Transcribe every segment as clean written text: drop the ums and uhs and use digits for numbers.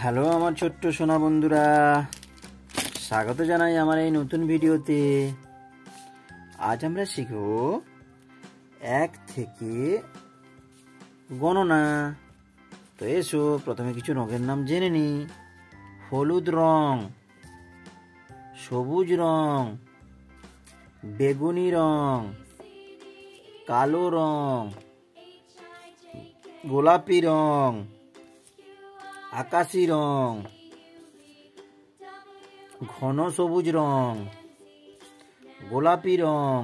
Hello আমার ছোট্ট সোনা বন্ধুরা, স্বাগত জানাই আমার এই নতুন ভিডিওতে। আজ আমরা শিখব 1 থেকে গণনা। তো এসো প্রথমে কিছু রঙের নাম জেনে নি। হলুদ রং, সবুজ রং, বেগুনি রং, কালো রং, গোলাপি রং, আকাশি রং, ঘন সবুজ রং, গোলাপি রং,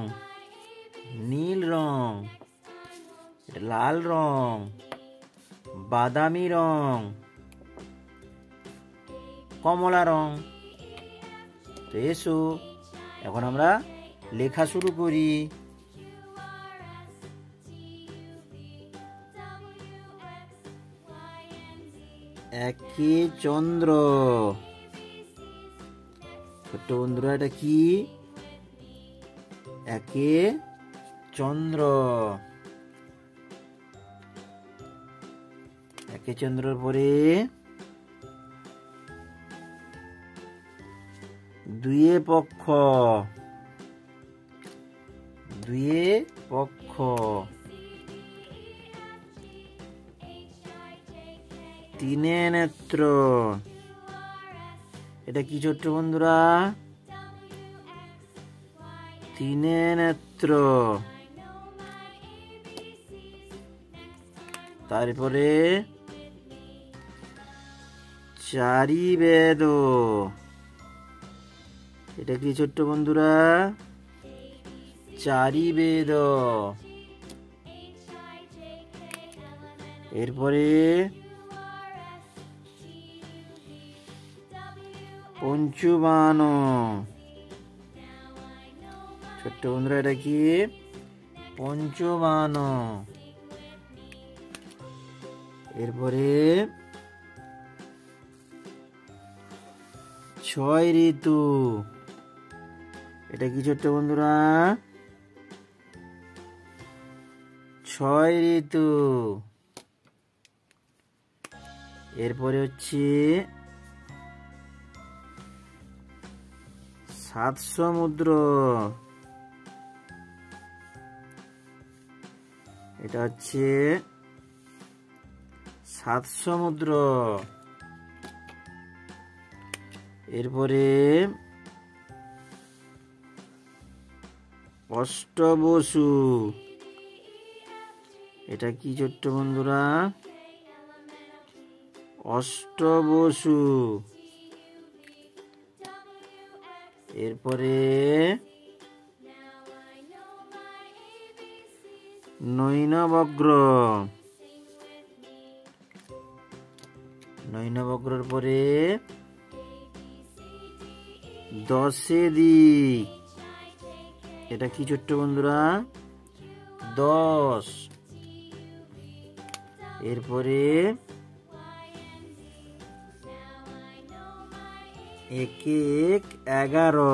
নীল রং, লাল রং, বাদামি রং, কমলা রং। তো এসো এখন আমরা লেখা শুরু করি। একে চন্দ্র। ছোট্ট বন্ধুরা, এটা কি? একে চন্দ্র। একে চন্দ্রের পরে দুয়ে পক্ষ। দুয়ে পক্ষ। তিনে নেত্র। এটা কি ছোট্ট বন্ধুরা? তিনে নেত্র। তারপরে চারি বেদ। এটা কি ছোট্ট বন্ধুরা? চারি বেদ। এরপরে পঞ্চবান। ছোট্ট বন্ধুরা, এটা কি? পঞ্চবান। এরপরে 6 ঋতু। এটা কি ছোট্ট বন্ধুরা? 6 ঋতু। এরপরে হচ্ছে 7 সমুদ্র। এটা হচ্ছে 7 সমুদ্র। এরপরে অষ্টবসু। এটা কি ছোট্ট বন্ধুরা? অষ্টবসু। এরপরে নৈনবগ্র। নৈনবগ্রর পরে 10 দিক। এটা কি ছোট্ট বন্ধুরা? 10। এরপরে 1 11।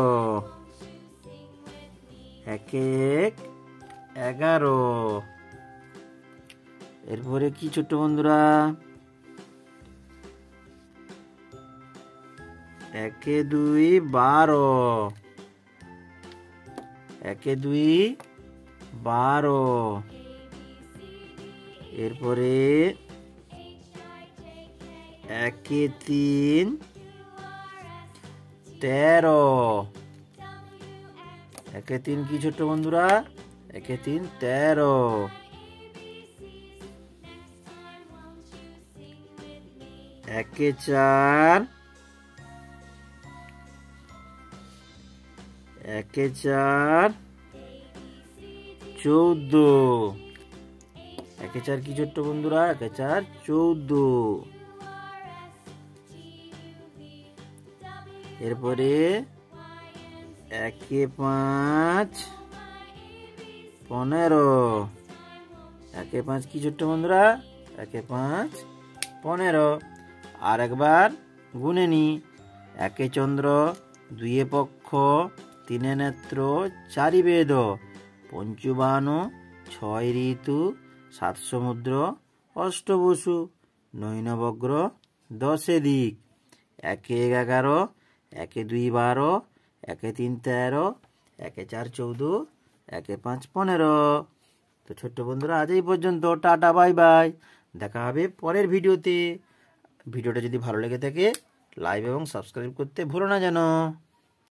1 11। এরপরে কি ছোট্ট বন্ধুরা? 1 2 12। 1 2 12। এরপরে 1 3 13। 1 3 কি ছোট্ট বন্ধুরা? 1 3 13। একে 4 1 4 14। 1 4 কি ছোট্ট বন্ধুরা? 1 4 14। এরপরে 1 5 15। 1 5 কি ছোট্ট বন্ধুরা? 1 5 15। আর একবার গুনে নি। 1 চন্দ্র, 2 পক্ষ, 3 নেত্র, 4 বেদ, পঞ্চবান, 6 ঋতু, 7 সমুদ্র, অষ্টবসু, নৈনবগ্র, 10 দিক, 1 11, 1 2 12, 1 3 13, 1 4 14, 1 5 15। তো ছোট্ট বন্ধুরা আজ এই পর্যন্ত, টাটা বাই বাই, দেখা হবে পরের ভিডিওতে। ভিডিওটা যদি ভালো লেগে থাকে লাইক এবং সাবস্ক্রাইব করতে ভুলো না যেন।